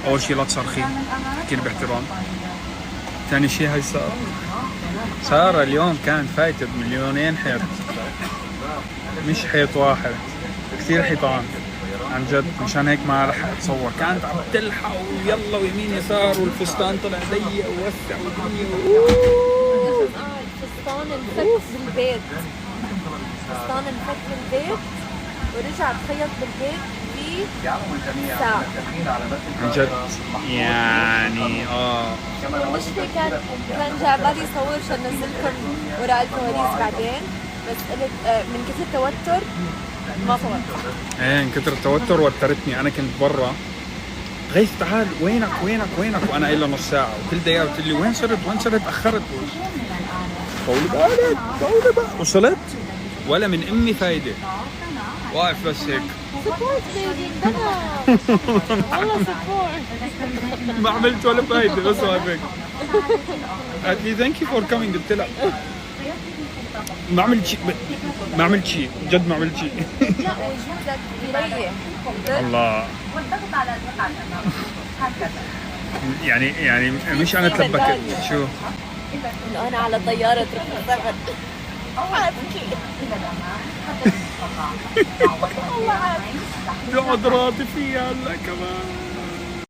اول شيء لا تصرخي، احكي لي باحترام. ثاني شيء هاي سارة اليوم كانت فايتة بمليونين حيط، مش حيط واحد، كثير حيطان عن جد. مشان هيك ما رح اتصور، كانت عم تلحق ويلا ويمين يسار والفستان طلع ضيق ووسع والدنيا. الفستان انفك بالبيت، الفستان انفك بالبيت ورجع تخيط بالبيت في ساعة عن جد يعني المشكلة كان جاي بالي صور عشان نزلكم وراء الكواليس بعدين، بس قلت من كثر التوتر ما صورت. ايه من كثر التوتر وترتني. انا كنت برا، غيث تعال وينك وينك وينك، وانا قايل له نص ساعة وكل دقيقة قلت لي وين صرت وين صرت، تأخرت. طولي بالك طولي بالك. وصلت ولا من امي فايدة، واقف بس هيك سبورت بيبي والله سبورت. ما عملت ولا فايدة، بس واقف هيك. قالت لي ثانك يو فور كومينج، قلت لها ما عملت شيء، ما عملت شيء جد، ما عملت شيء. لا وجودك بيريح الله. يعني مش انا تلبكت شو انه انا على طيارة 777 حابكي. يقعد راضي فيها هلا كمان.